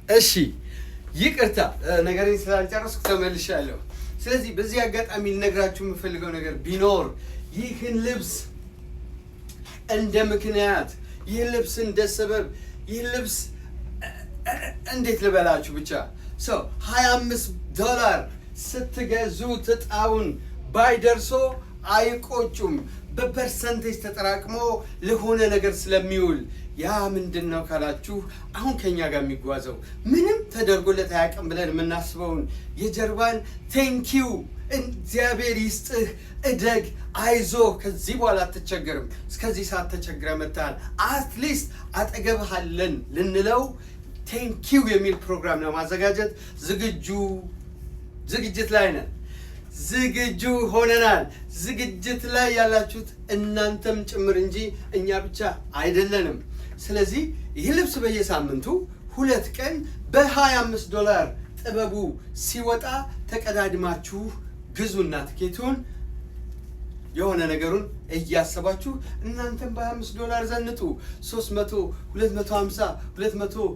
እሺ ይቅርታ ነገሬን ስላልጨረስኩ ተመልሻለሁ። ስለዚህ በዚህ አጋጣሚ ልነግራችሁ የምፈልገው ነገር ቢኖር ይህን ልብስ እንደ ምክንያት፣ ይህን ልብስ እንደ ሰበብ፣ ይህን ልብስ እንዴት ልበላችሁ ብቻ $25 ስትገዙ እጣውን ባይደርሶ አይቆጩም። በፐርሰንቴጅ ተጠራቅሞ ለሆነ ነገር ስለሚውል ያ ምንድነው ካላችሁ አሁን ከኛ ጋር የሚጓዘው ምንም ተደርጎለት አያውቅም ብለን የምናስበውን የጀርባን ቴንኪው እግዚአብሔር ይስጥህ፣ እደግ፣ አይዞህ፣ ከዚህ በኋላ አትቸገርም፣ እስከዚህ ሰዓት ተቸግረህ መጥተሃል፣ አትሊስት አጠገብሃለን ልንለው ቴንኪው የሚል ፕሮግራም ለማዘጋጀት ዝግጅት ላይ ነን። ዝግጁ ሆነናል። ዝግጅት ላይ ያላችሁት እናንተም ጭምር እንጂ እኛ ብቻ አይደለንም። ስለዚህ ይህ ልብስ በየሳምንቱ 2 ቀን $25 ጥበቡ ሲወጣ ተቀዳድማችሁ ግዙና ትኬቱን የሆነ ነገሩን እያሰባችሁ እናንተም $25 ዘንጡ። 300 250 $200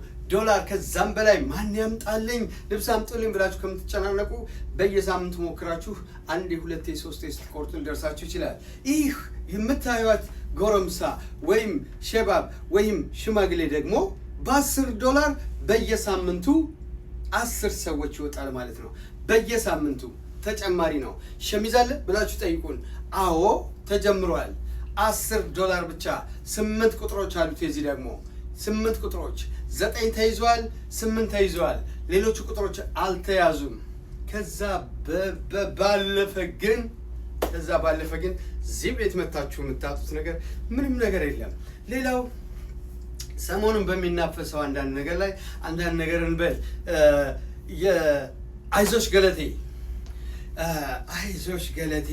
ከዛም በላይ ማን ያምጣልኝ ልብስ አምጡልኝ ብላችሁ ከምትጨናነቁ በየሳምንቱ ሞክራችሁ 1 2 3 ስትቆርጡ ሊደርሳችሁ ይችላል። ይህ የምታዩት ጎረምሳ ወይም ሸባብ ወይም ሽማግሌ ደግሞ $10 በየሳምንቱ 10 ሰዎች ይወጣል ማለት ነው። በየሳምንቱ ተጨማሪ ነው። ሸሚዝ አለ ብላችሁ ጠይቁን። አዎ ተጀምሯል። $10 ብቻ 8 ቁጥሮች አሉት። የዚህ ደግሞ 8 ቁጥሮች 9 ተይዟል፣ 8 ተይዟል። ሌሎቹ ቁጥሮች አልተያዙም። ከዛ ባለፈ ግን እዚህ ቤት መታችሁ የምታጡት ነገር ምንም ነገር የለም። ሌላው ሰሞኑን በሚናፈሰው አንዳንድ ነገር ላይ አንዳንድ ነገር እንበል። አይዞሽ ገለቴ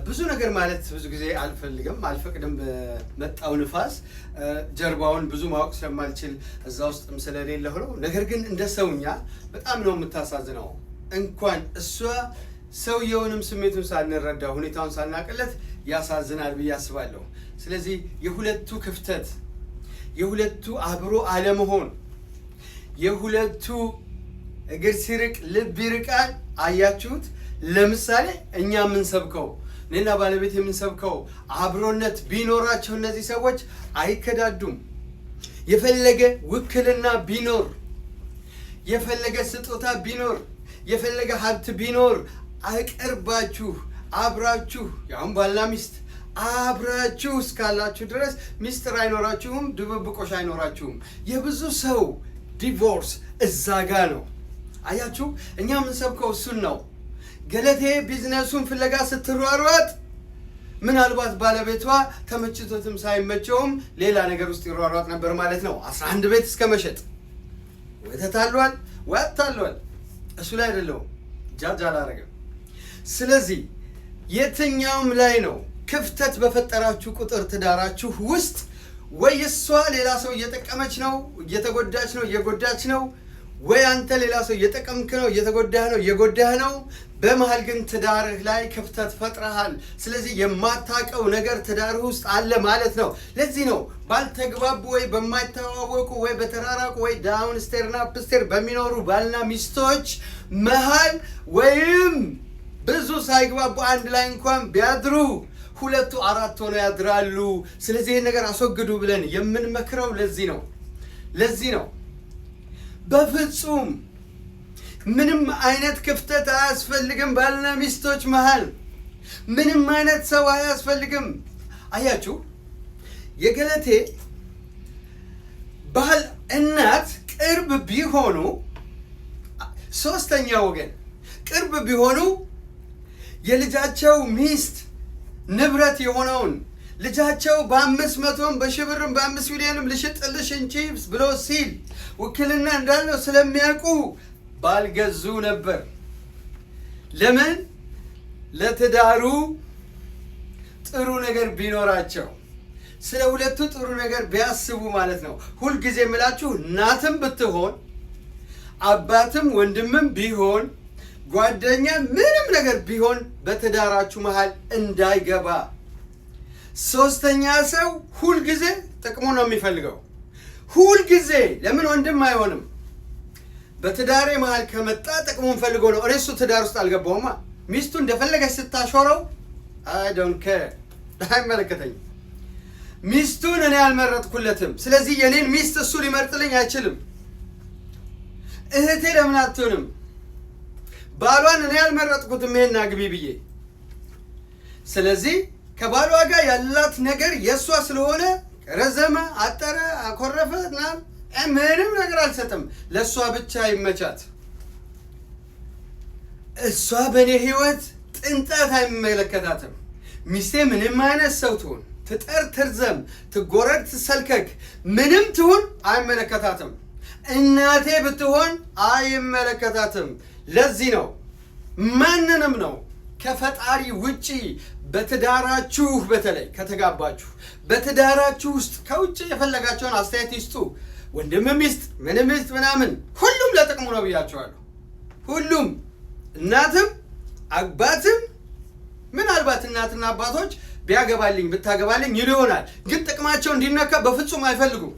ብዙ ነገር ማለት ብዙ ጊዜ አልፈቅድም። በመጣው ንፋስ ጀርባውን ብዙ ማወቅ ስለማልችል እዛ ውስጥም ስለሌለ ነው። ነገር ግን እንደ ሰውኛ በጣም ነው የምታሳዝነው። እንኳን እሷ ሰውየውንም ስሜቱን ሳንረዳ ሁኔታውን ሳናቅለት ያሳዝናል ብዬ አስባለሁ። ስለዚህ የሁለቱ ክፍተት፣ የሁለቱ አብሮ አለመሆን፣ የሁለቱ እግር ሲርቅ ልብ ይርቃል። አያችሁት? ለምሳሌ እኛ የምንሰብከው እኔና ባለቤት የምንሰብከው አብሮነት ቢኖራቸው እነዚህ ሰዎች አይከዳዱም። የፈለገ ውክልና ቢኖር፣ የፈለገ ስጦታ ቢኖር፣ የፈለገ ሀብት ቢኖር አቅርባችሁ አብራችሁ ያውም ባልና ሚስት አብራችሁ እስካላችሁ ድረስ ሚስጥር አይኖራችሁም፣ ድብብቆሽ አይኖራችሁም። የብዙ ሰው ዲቮርስ እዛ ጋ ነው። አያችሁ? እኛ የምንሰብከው እሱን ነው። ገለቴ ቢዝነሱን ፍለጋ ስትሯሯጥ ምናልባት ባለቤቷ ተመችቶትም ሳይመቸውም ሌላ ነገር ውስጥ ይሯሯጥ ነበር ማለት ነው። 11 ቤት እስከ መሸጥ ወተታሏል ወጣሏል። እሱ ላይ አይደለም ጃጅ አላረገም። ስለዚህ የትኛውም ላይ ነው ክፍተት በፈጠራችሁ ቁጥር ትዳራችሁ ውስጥ ወይ እሷ ሌላ ሰው እየጠቀመች ነው እየተጎዳች ነው እየጎዳች ነው፣ ወይ አንተ ሌላ ሰው እየጠቀምክ ነው እየጎዳህ ነው። በመሃል ግን ትዳርህ ላይ ክፍተት ፈጥረሃል። ስለዚህ የማታውቀው ነገር ትዳርህ ውስጥ አለ ማለት ነው። ለዚህ ነው ባልተግባቡ ወይ በማይተዋወቁ ወይ በተራራቁ ወይ ዳውን ስቴርና አፕስቴር በሚኖሩ ባልና ሚስቶች መሃል ወይም ብዙ ሳይግባቡ አንድ ላይ እንኳን ቢያድሩ 2 4 ሆነው ያድራሉ። ስለዚህ ይህን ነገር አስወግዱ ብለን የምንመክረው ለዚህ ነው። በፍጹም ምንም አይነት ክፍተት አያስፈልግም። ባልና ሚስቶች መሃል ምንም አይነት ሰው አያስፈልግም። አያችሁ? የገለቴ ባል እናት ቅርብ ቢሆኑ፣ ሶስተኛ ወገን ቅርብ ቢሆኑ የልጃቸው ሚስት ንብረት የሆነውን ልጃቸው በ500 በሺህ ብርም በ5 ሚሊዮንም ልሽጥልሽ እንጂ ብሎ ሲል ውክልና እንዳለው ስለሚያውቁ ባልገዙ ነበር። ለምን? ለትዳሩ ጥሩ ነገር ቢኖራቸው፣ ስለ ሁለቱ ጥሩ ነገር ቢያስቡ ማለት ነው። ሁልጊዜ የምላችሁ እናትም ብትሆን አባትም ወንድምም ቢሆን ጓደኛ ምንም ነገር ቢሆን በትዳራችሁ መሃል እንዳይገባ። ሶስተኛ ሰው ሁልጊዜ ጥቅሙ ነው የሚፈልገው። ሁልጊዜ ለምን ወንድም አይሆንም? በትዳሬ መሃል ከመጣ ጥቅሙን ፈልጎ ነው። እኔ እሱ ትዳር ውስጥ አልገባውማ። ሚስቱ እንደፈለገች ስታሾረው አይ ዶንት ኬር፣ አይመለከተኝም። ሚስቱን እኔ አልመረጥኩለትም። ስለዚህ የኔን ሚስት እሱ ሊመርጥልኝ አይችልም። እህቴ ለምን አትሆንም? ባሏን እኔ አልመረጥኩትም ይሄን አግቢ ብዬ። ስለዚህ ከባሏ ጋር ያላት ነገር የእሷ ስለሆነ ረዘመ፣ አጠረ፣ አኮረፈ ምንም ነገር አልሰጥም። ለእሷ ብቻ ይመቻት። እሷ በእኔ ህይወት ጥንጣት አይመለከታትም። ሚስቴ ምንም አይነት ሰው ትሁን፣ ትጠር፣ ትርዘም፣ ትጎረድ፣ ትሰልከክ፣ ምንም ትሁን አይመለከታትም። እናቴ ብትሆን አይመለከታትም። ለዚህ ነው ማንንም ነው ከፈጣሪ ውጪ በትዳራችሁ በተለይ ከተጋባችሁ በትዳራችሁ ውስጥ ከውጭ የፈለጋቸውን አስተያየት ይስጡ። ወንድም ሚስት ምንም ሚስት ምናምን ሁሉም ለጥቅሙ ነው ብያቸዋለሁ። ሁሉም እናትም አባትም ምናልባት እናትና አባቶች ቢያገባልኝ ብታገባልኝ ይሉ ይሆናል። ግን ጥቅማቸው እንዲነካ በፍጹም አይፈልጉም።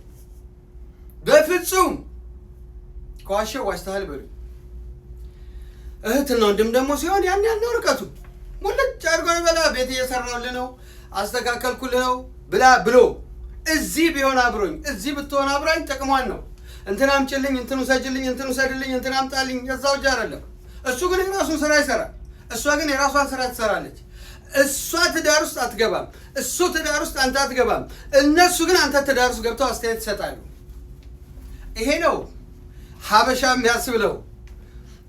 በፍጹም ከዋሸው ዋሽተሃል በሉ። እህትና ወንድም ደግሞ ሲሆን ያን ያለው ርቀቱ ሙልጭ አድርጎ በላ ቤት እየሰራሁልህ ነው አስተካከልኩልህ ነው ብላ ብሎ እዚህ ቢሆን አብሮኝ እዚህ ብትሆን አብራኝ ጥቅሟን ነው። እንትን አምጪልኝ፣ እንትን ውሰጅልኝ፣ እንትን ውሰድልኝ፣ እንትን አምጣልኝ የዛው ጃ አይደለም። እሱ ግን የራሱን ስራ ይሰራል፣ እሷ ግን የራሷን ስራ ትሰራለች። እሷ ትዳር ውስጥ አትገባም፣ እሱ ትዳር ውስጥ አንተ አትገባም። እነሱ ግን አንተ ትዳር ውስጥ ገብተው አስተያየት ይሰጣሉ። ይሄ ነው ሀበሻ የሚያስብለው።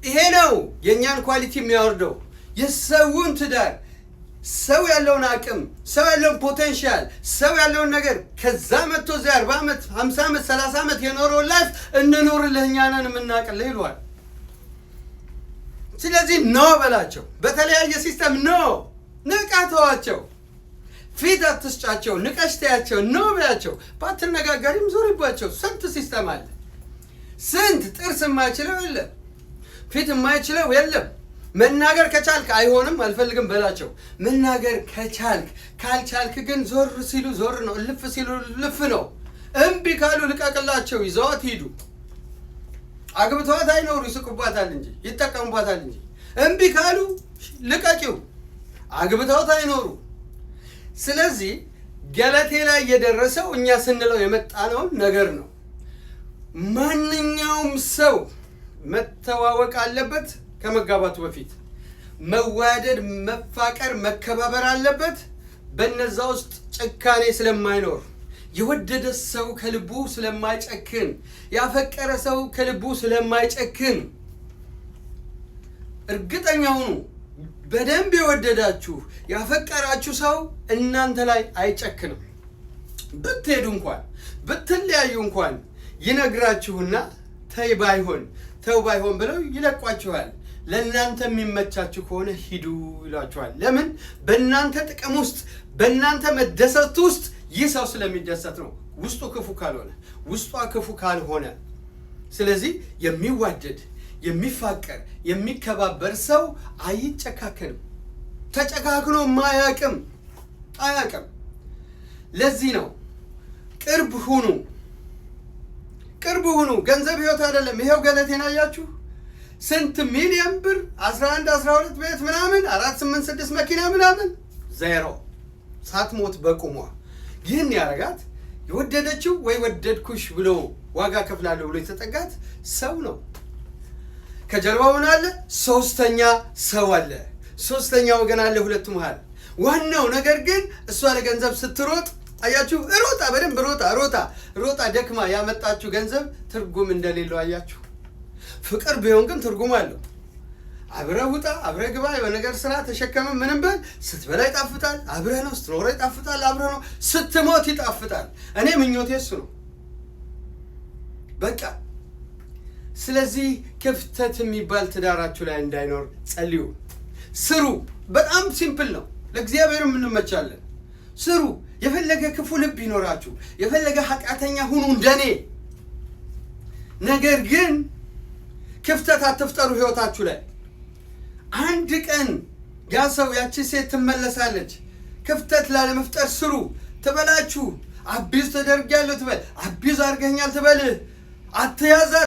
ይሄ ነው የእኛን ኳሊቲ የሚያወርደው። የሰውን ትዳር ሰው ያለውን አቅም ሰው ያለውን ፖቴንሻል ሰው ያለውን ነገር ከዛ መጥቶ እዚያ 40 ዓመት 50 ዓመት 30 ዓመት የኖረውን ላይፍ እንኖርልህ እኛ ነን የምናቅልህ ይሏል። ስለዚህ ኖ በላቸው። በተለያየ ሲስተም ኖ ንቃተዋቸው። ፊት አትስጫቸው፣ ንቀሽ ተያቸው፣ ኖ በያቸው። ባትነጋገሪም ዞሪባቸው። ስንት ሲስተም አለ። ስንት ጥርስ የማይችለው የለም፣ ፊት የማይችለው የለም። መናገር ከቻልክ አይሆንም አልፈልግም በላቸው። መናገር ከቻልክ፣ ካልቻልክ ግን ዞር ሲሉ ዞር ነው፣ ልፍ ሲሉ ልፍ ነው። እምቢ ካሉ ልቀቅላቸው፣ ይዘዋት ሂዱ። አግብተዋት አይኖሩ ይስቁባታል እንጂ ይጠቀሙባታል እንጂ። እምቢ ካሉ ልቀቂው፣ አግብተዋት አይኖሩ። ስለዚህ ገለቴ ላይ የደረሰው እኛ ስንለው የመጣነውን ነገር ነው። ማንኛውም ሰው መተዋወቅ አለበት። ከመጋባቱ በፊት መዋደድ፣ መፋቀር፣ መከባበር አለበት። በነዛ ውስጥ ጭካኔ ስለማይኖር፣ የወደደ ሰው ከልቡ ስለማይጨክን፣ ያፈቀረ ሰው ከልቡ ስለማይጨክን እርግጠኛ ሁኑ። በደንብ የወደዳችሁ ያፈቀራችሁ ሰው እናንተ ላይ አይጨክንም። ብትሄዱ እንኳን ብትለያዩ እንኳን ይነግራችሁና ተይ ባይሆን ተው ባይሆን ብለው ይለቋችኋል። ለእናንተ የሚመቻችሁ ከሆነ ሂዱ ይሏችኋል። ለምን? በእናንተ ጥቅም ውስጥ በእናንተ መደሰት ውስጥ ይህ ሰው ስለሚደሰት ነው። ውስጡ ክፉ ካልሆነ፣ ውስጧ ክፉ ካልሆነ። ስለዚህ የሚዋደድ የሚፋቀር የሚከባበር ሰው አይጨካከንም። ተጨካክኖ አያውቅም። ለዚህ ነው ቅርብ ሁኑ። ቅርብ ሁኑ። ገንዘብ ህይወት አይደለም። ይሄው ገለቴን አያችሁ። ስንት ሚሊዮን ብር 11 12 ቤት ምናምን 4 8 6 መኪና ምናምን ዜሮ ሳትሞት በቁሟ። ይህን ያረጋት የወደደችው ወይ ወደድኩሽ ብሎ ዋጋ ከፍላለሁ ብሎ የተጠጋት ሰው ነው። ከጀርባው ምን አለ? ሶስተኛ ሰው አለ። ሶስተኛ ወገን አለ ሁለቱ መሃል። ዋናው ነገር ግን እሷ ለገንዘብ ስትሮጥ አያችሁ፣ በደንብ ሮጣ ደክማ ያመጣችሁ ገንዘብ ትርጉም እንደሌለው አያችሁ። ፍቅር ቢሆን ግን ትርጉም አለው። አብረህ ውጣ፣ አብረህ ግባ፣ በነገር ስራ ተሸከመ፣ ምንም በል፣ ስትበላ ይጣፍጣል፣ አብረህ ነው። ስትኖር ይጣፍጣል፣ አብረህ ነው። ስትሞት ይጣፍጣል። እኔ ምኞቴ እሱ ነው በቃ። ስለዚህ ክፍተት የሚባል ትዳራችሁ ላይ እንዳይኖር ጸልዩ፣ ስሩ። በጣም ሲምፕል ነው። ለእግዚአብሔር እንመቻለን። ስሩ። የፈለገ ክፉ ልብ ይኖራችሁ፣ የፈለገ ኃጢአተኛ ሁኑ እንደኔ። ነገር ግን ክፍተት አትፍጠሩ ህይወታችሁ ላይ። አንድ ቀን ያ ሰው ያቺ ሴት ትመለሳለች። ክፍተት ላለመፍጠር ስሩ። ትበላችሁ፣ አቢዝ ተደርጊያለሁ ትበል፣ አቢዝ አድርገኛል ትበል፣ አትያዛ